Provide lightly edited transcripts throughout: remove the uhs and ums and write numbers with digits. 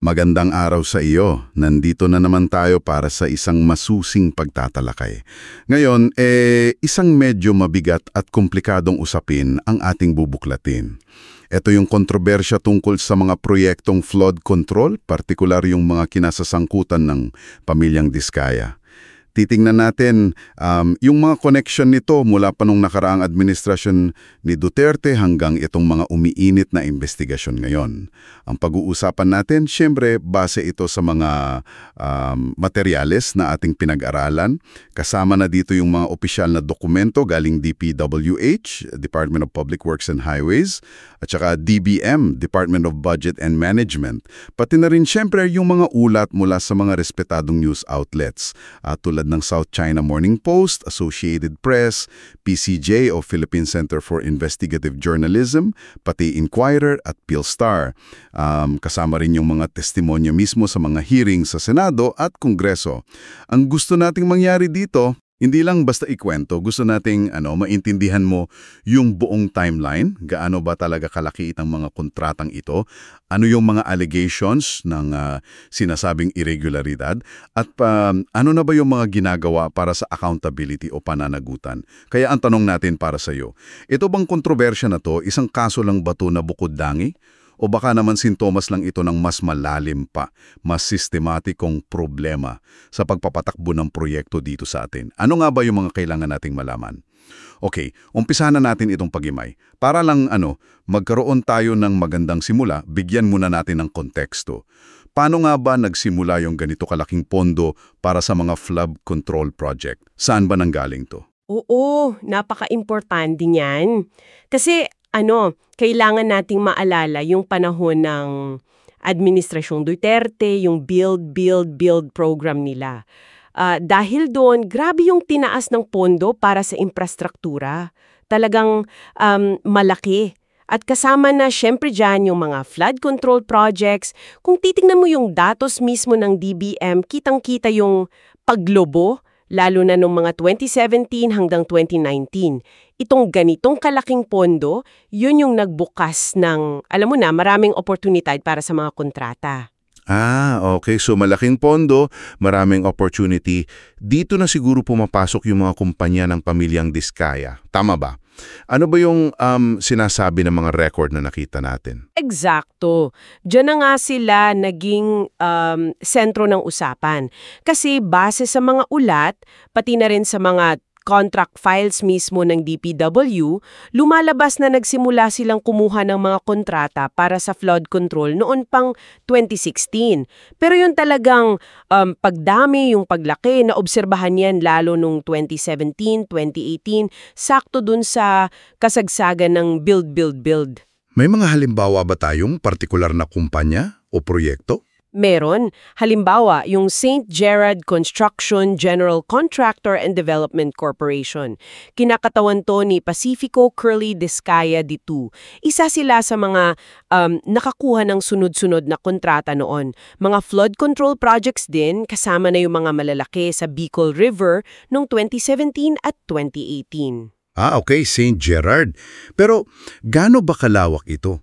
Magandang araw sa iyo. Nandito na naman tayo para sa isang masusing pagtatalakay. Ngayon, isang medyo mabigat at komplikadong usapin ang ating bubuklatin. Ito yung kontrobersya tungkol sa mga proyektong flood control, partikular yung mga kinasasangkutan ng pamilyang Diskaya. Titingnan natin yung mga connection nito mula pa nung nakaraang administrasyon ni Duterte hanggang itong mga umiinit na investigasyon ngayon. Ang pag-uusapan natin, syempre, base ito sa mga materyales na ating pinag-aralan. Kasama na dito yung mga opisyal na dokumento galing DPWH, Department of Public Works and Highways, at saka DBM, Department of Budget and Management. Pati na rin syempre yung mga ulat mula sa mga respetadong news outlets, tulad ng South China Morning Post, Associated Press, PCJ o Philippine Center for Investigative Journalism, pati Inquirer at PhilStar. Kasama rin yung mga testimonya mismo sa mga hearings sa Senado at Kongreso. Ang gusto nating mangyari dito, hindi lang basta ikwento, gusto nating maintindihan mo yung buong timeline, gaano ba talaga kalaki itang mga kontratang ito, ano yung mga allegations ng sinasabing irregularidad, at ano na ba yung mga ginagawa para sa accountability o pananagutan. Kaya ang tanong natin para sa iyo, ito bang kontrobersya na to, isang kaso lang ba to na bukod-dangi? O baka naman sintomas lang ito ng mas malalim pa, mas sistematikong problema sa pagpapatakbo ng proyekto dito sa atin. Ano nga ba yung mga kailangan nating malaman? Okay, umpisahan na natin itong pagimay. Para lang magkaroon tayo ng magandang simula, bigyan muna natin ng konteksto. Paano nga ba nagsimula yung ganito kalaking pondo para sa mga flood control project? Saan ba nanggaling to? Oo, napaka-importante niyan. Kasi kailangan nating maalala yung panahon ng Administrasyong Duterte, yung Build program nila. Dahil doon, grabe yung tinaas ng pondo para sa infrastruktura. Talagang malaki. At kasama na syempre dyan yung mga flood control projects. Kung titingnan mo yung datos mismo ng DBM, kitang-kita yung paglobo, lalo na noong mga 2017 hanggang 2019. Itong ganitong kalaking pondo, yun yung nagbukas ng, maraming oportunidad para sa mga kontrata. Okay. So malaking pondo, maraming opportunity. Dito na siguro pumapasok yung mga kumpanya ng pamilyang Diskaya. Tama ba? Ano ba yung sinasabi ng mga record na nakita natin? Eksakto. Diyan na nga sila naging sentro ng usapan. Kasi base sa mga ulat, pati na rin sa mga contract files mismo ng DPW, lumalabas na nagsimula silang kumuha ng mga kontrata para sa flood control noon pang 2016. Pero yung talagang pagdami, yung paglaki, naobserbahan yan lalo nung 2017, 2018, sakto dun sa kasagsagan ng build. May mga halimbawa ba tayong partikular na kumpanya o proyekto? Meron. Halimbawa, yung St. Gerard Construction General Contractor and Development Corporation. Kinakatawan to ni Pacifico Curly Diskaya D2. Isa sila sa mga nakakuha ng sunod-sunod na kontrata noon. Mga flood control projects din, kasama na yung mga malalaki sa Bicol River noong 2017 at 2018. Okay, St. Gerard. Pero gaano ba kalawak ito?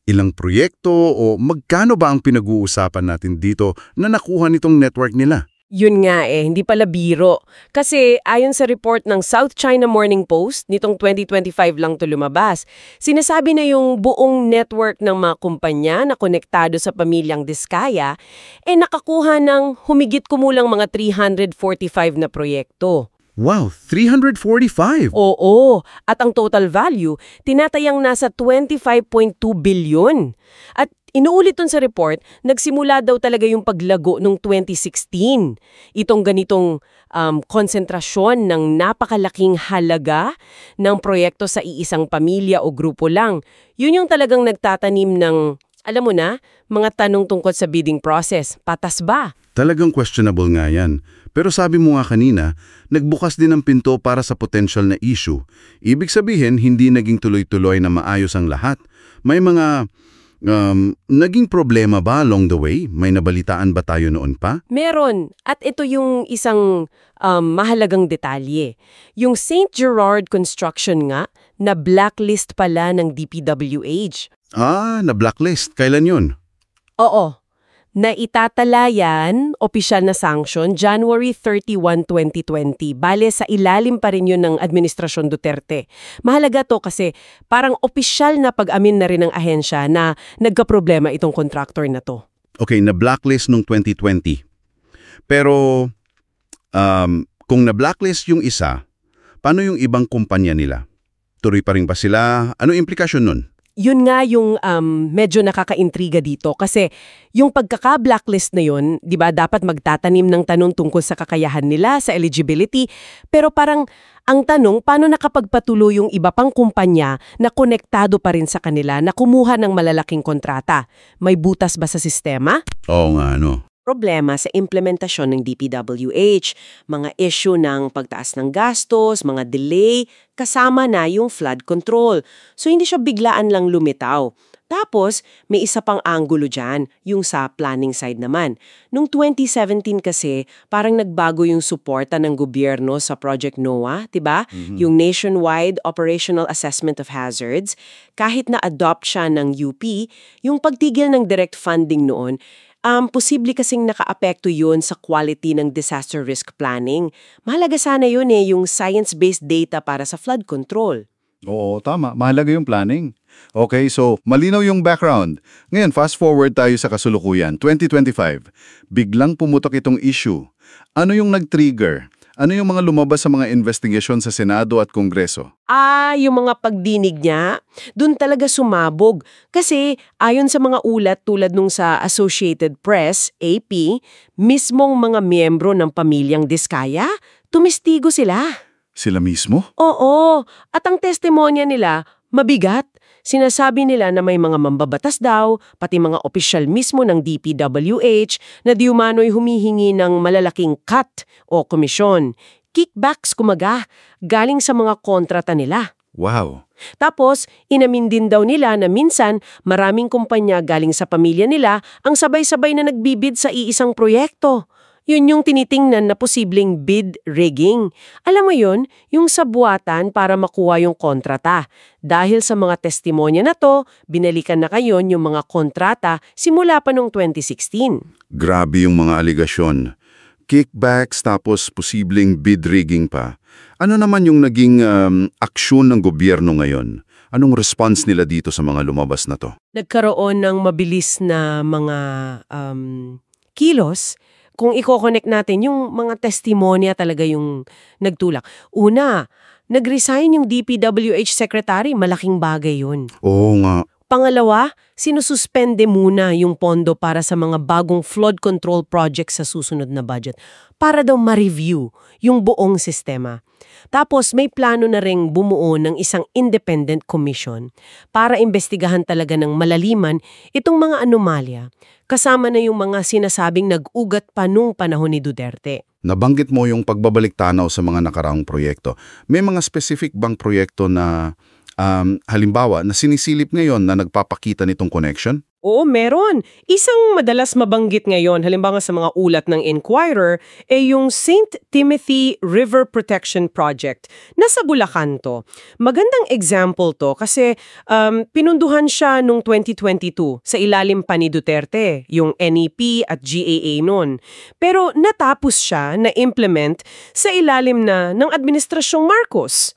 Ilang proyekto o magkano ba ang pinag-uusapan natin dito na nakuha nitong network nila? Yun nga hindi pala biro. Kasi ayon sa report ng South China Morning Post, nitong 2025 lang to lumabas, sinasabi na yung buong network ng mga kumpanya na konektado sa pamilyang Diskaya, nakakuha ng humigit kumulang mga 345 na proyekto. Wow, 345! Oo, at ang total value, tinatayang nasa 25.2 billion. At inuulit dun sa report, nagsimula daw talaga yung paglago noong 2016. Itong ganitong konsentrasyon ng napakalaking halaga ng proyekto sa iisang pamilya o grupo lang. Yun yung talagang nagtatanim ng, mga tanong tungkol sa bidding process. Patas ba? Talagang questionable nga yan. Pero sabi mo nga kanina, nagbukas din ang pinto para sa potential na issue. Ibig sabihin, hindi naging tuloy-tuloy na maayos ang lahat. May mga naging problema ba along the way? May nabalitaan ba tayo noon pa? Meron. At ito yung isang mahalagang detalye. Yung St. Gerard Construction nga, na blacklist pala ng DPWH. Na blacklist. Kailan yun? Oo. na itatala yan, opisyal na sanction, January 31, 2020. Bale, sa ilalim pa rin yun ng Administrasyon Duterte. Mahalaga to kasi parang opisyal na pag-amin na rin ng ahensya na nagkaproblema itong contractor na to. Okay, na-blacklist nung 2020. Pero kung na-blacklist yung isa, paano yung ibang kumpanya nila? Tuloy pa rin ba sila? Ano implikasyon nun? Yun nga yung medyo nakakaintriga dito kasi yung pagkaka-blacklist na yun, 'di ba, dapat magtatanim ng tanong tungkol sa kakayahan nila, sa eligibility, pero parang ang tanong, paano nakapagpatuloy yung iba pang kumpanya na konektado pa rin sa kanila na kumuha ng malalaking kontrata? May butas ba sa sistema? Oo nga, ano. Problema sa implementasyon ng DPWH, mga issue ng pagtaas ng gastos, mga delay, kasama na yung flood control. So hindi siya biglaan lang lumitaw. Tapos, may isa pang anggulo dyan, yung sa planning side naman. Noong 2017 kasi, parang nagbago yung suporta ng gobyerno sa Project NOAA, diba? Yung Nationwide Operational Assessment of Hazards. Kahit na-adopt siya ng UP, yung pagtigil ng direct funding noon, posible kasing nakaapekto yun sa quality ng disaster risk planning. Mahalaga sana yun yung science-based data para sa flood control. Oo, tama. Mahalaga yung planning. Okay, so malinaw yung background. Ngayon, fast forward tayo sa kasulukuyan. 2025, biglang pumutok itong issue. Ano yung nag-trigger? Ano yung mga lumabas sa mga investigasyon sa Senado at Kongreso? Yung mga pagdinig niya, dun talaga sumabog. Kasi ayon sa mga ulat tulad nung sa Associated Press, AP, mismong mga miyembro ng pamilyang Diskaya, tumistigo sila. Sila mismo? Oo, at ang testimonya nila, mabigat. Sinasabi nila na may mga mambabatas daw, pati mga opisyal mismo ng DPWH na di umano'y humihingi ng malalaking cut o komisyon. Kickbacks kumaga, galing sa mga kontrata nila. Wow. Tapos, inamin din daw nila na minsan maraming kumpanya galing sa pamilya nila ang sabay-sabay na nagbibid sa iisang proyekto. Yun yung tinitingnan na posibleng bid rigging. Alam mo yun, yung sabuatan para makuha yung kontrata. Dahil sa mga testimonya na to, binalikan na kayon yung mga kontrata simula pa noong 2016. Grabe yung mga aligasyon. Kickbacks tapos posibleng bid rigging pa. Ano naman yung naging aksyon ng gobyerno ngayon? Anong response nila dito sa mga lumabas na to? Nagkaroon ng mabilis na mga kilos. Kung i-connect natin, yung mga testimonya talaga yung nagtulak. Una, nag-resign yung DPWH secretary, malaking bagay yun. Oo nga. Pangalawa, sinususpende muna yung pondo para sa mga bagong flood control projects sa susunod na budget para daw ma-review yung buong sistema. Tapos may plano na ring bumuo ng isang independent commission para imbestigahan talaga ng malaliman itong mga anomalya, kasama na yung mga sinasabing nag-ugat pa nung panahon ni Duterte. Nabanggit mo yung pagbabalik tanaw sa mga nakaraang proyekto. May mga specific bang proyekto na halimbawa na sinisilip ngayon na nagpapakita nitong connection? Oo, meron. Isang madalas mabanggit ngayon, halimbawa sa mga ulat ng Inquirer, yung St. Timothy River Protection Project. Nasa Bulacan to. Magandang example to kasi pinunduhan siya noong 2022 sa ilalim pa ni Duterte, yung NEP at GAA noon. Pero natapos siya na implement sa ilalim na ng Administrasyong Marcos.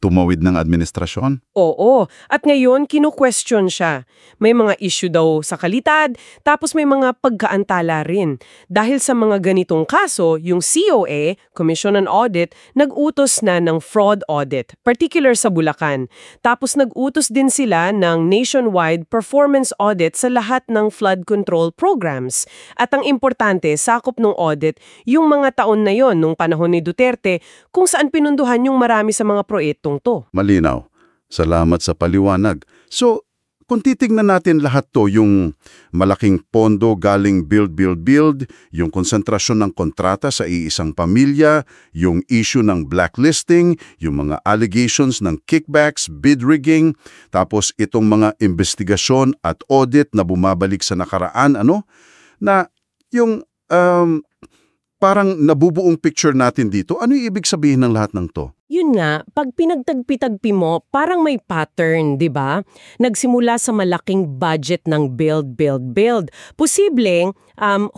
Tumawid ng administrasyon? Oo. At ngayon, kino-question siya. May mga issue daw sa kalidad, tapos may mga pagkaantala rin. Dahil sa mga ganitong kaso, yung COA, Commission on Audit, nag-utos na ng fraud audit, particular sa Bulacan. Tapos nag-utos din sila ng nationwide performance audit sa lahat ng flood control programs. At ang importante, sakop ng audit, yung mga taon na yon nung panahon ni Duterte, kung saan pinunduhan yung marami sa mga proyektong to. Malinaw. Salamat sa paliwanag. So, kung titignan natin lahat to, yung malaking pondo galing build, yung konsentrasyon ng kontrata sa iisang pamilya, yung issue ng blacklisting, yung mga allegations ng kickbacks, bid rigging, tapos itong mga investigasyon at audit na bumabalik sa nakaraan, na yung parang nabubuong picture natin dito. Ano yung ibig sabihin ng lahat ng to? Yun nga, pag pinagtagpi-tagpi mo, parang may pattern, di ba? Nagsimula sa malaking budget ng build, build, build. Posibleng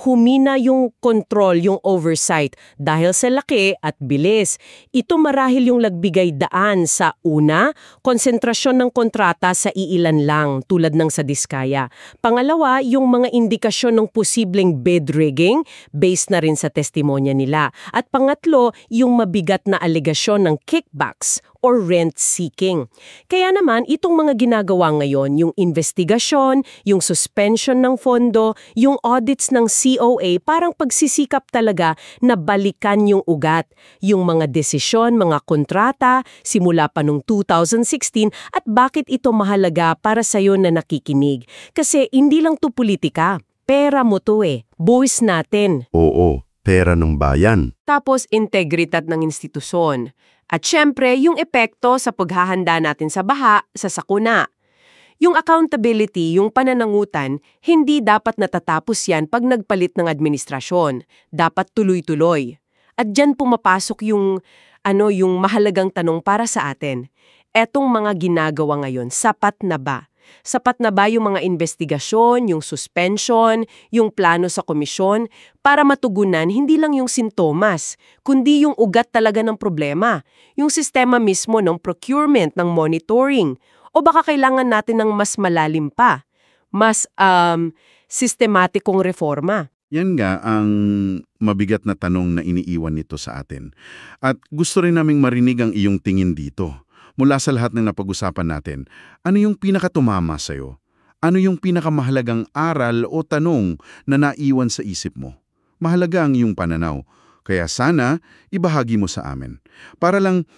humina yung control, yung oversight dahil sa laki at bilis. Ito marahil yung nagbigay daan sa una, konsentrasyon ng kontrata sa iilan lang tulad ng sa Diskaya. Pangalawa, yung mga indikasyon ng posibleng bid rigging based na rin sa testimonya nila. At pangatlo, yung mabigat na alegasyon ng kickbacks or rent-seeking. Kaya naman, itong mga ginagawa ngayon, yung investigasyon, yung suspension ng fondo, yung audits ng COA, parang pagsisikap talaga na balikan yung ugat. Yung mga desisyon, mga kontrata, simula pa nung 2016 at bakit ito mahalaga para sa'yo na nakikinig. Kasi hindi lang to politika, pera mo to buwis natin. Oo, pera ng bayan. Tapos integridad ng institusyon. At syempre, yung epekto sa paghahanda natin sa baha, sa sakuna. Yung accountability, yung pananangutan, hindi dapat natatapos yan pag nagpalit ng administrasyon. Dapat tuloy-tuloy. At dyan pumapasok yung mahalagang tanong para sa atin. Etong mga ginagawa ngayon, sapat na ba? Sapat na ba yung mga investigasyon, yung suspension, yung plano sa komisyon para matugunan hindi lang yung sintomas, kundi yung ugat talaga ng problema, yung sistema mismo ng procurement, ng monitoring, o baka kailangan natin ng mas malalim pa, mas sistematikong reforma? Yan nga ang mabigat na tanong na iniiwan nito sa atin. At gusto rin naming marinig ang iyong tingin dito. Mula sa lahat ng napag-usapan natin, ano yung pinakatumama sa'yo? Ano yung pinakamahalagang aral o tanong na naiwan sa isip mo? Mahalaga ang iyong pananaw. Kaya sana, ibahagi mo sa amin. Para lang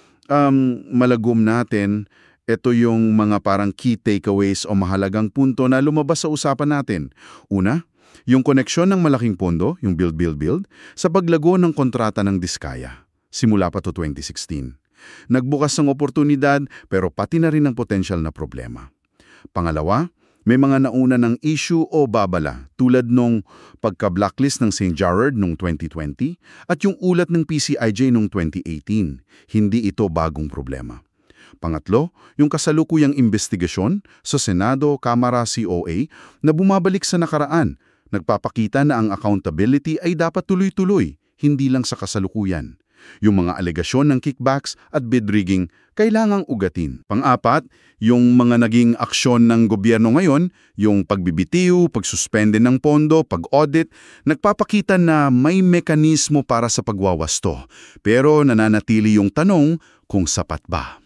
malagom natin, ito yung mga parang key takeaways o mahalagang punto na lumabas sa usapan natin. Una, yung koneksyon ng malaking pondo, yung build, build, build, sa paglago ng kontrata ng Diskaya. Simula pa to 2016. Nagbukas ng oportunidad pero pati na rin ng potensyal na problema. Pangalawa, may mga nauna ng issue o babala tulad nung pagka-blacklist ng St. Gerard noong 2020 at yung ulat ng PCIJ noong 2018. Hindi ito bagong problema. Pangatlo, yung kasalukuyang investigasyon sa Senado, Kamara, COA na bumabalik sa nakaraan. Nagpapakita na ang accountability ay dapat tuloy-tuloy, hindi lang sa kasalukuyan. Yung mga alegasyon ng kickbacks at bid rigging kailangang ugatin. Pang-apat, yung mga naging aksyon ng gobyerno ngayon, yung pagbibitiw, pagsuspende ng pondo, pag-audit, nagpapakita na may mekanismo para sa pagwawasto. Pero nananatili yung tanong kung sapat ba.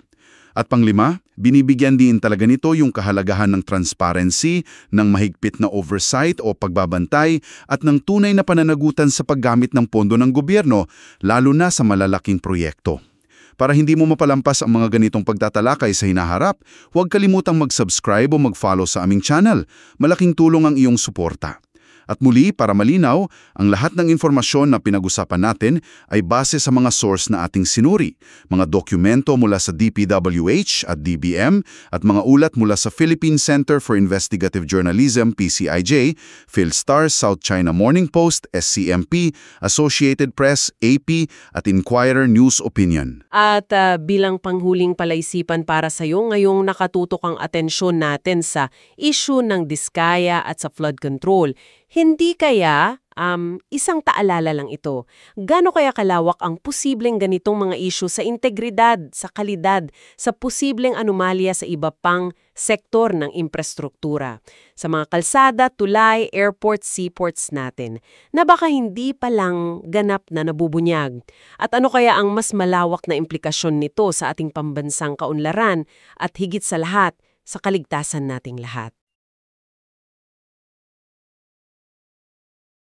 At panglima, binibigyan din talaga nito yung kahalagahan ng transparency, ng mahigpit na oversight o pagbabantay at ng tunay na pananagutan sa paggamit ng pondo ng gobyerno, lalo na sa malalaking proyekto. Para hindi mo mapalampas ang mga ganitong pagtatalakay sa hinaharap, huwag kalimutang mag-subscribe o mag-follow sa aming channel. Malaking tulong ang iyong suporta. At muli, para malinaw, ang lahat ng informasyon na pinag-usapan natin ay base sa mga source na ating sinuri, mga dokumento mula sa DPWH at DBM at mga ulat mula sa Philippine Center for Investigative Journalism, PCIJ, PhilStar, South China Morning Post, SCMP, Associated Press, AP, at Inquirer News Opinion. At bilang panghuling palaisipan para sa iyo, ngayong nakatutok ang atensyon natin sa issue ng Diskaya at sa flood control, hindi kaya isang taalala lang ito. Gaano kaya kalawak ang posibleng ganitong mga issue sa integridad, sa kalidad, sa posibleng anomalya sa iba pang sektor ng infrastruktura, sa mga kalsada, tulay, airports, seaports natin, na baka hindi pa lang ganap na nabubunyag. At ano kaya ang mas malawak na implikasyon nito sa ating pambansang kaunlaran at higit sa lahat, sa kaligtasan nating lahat.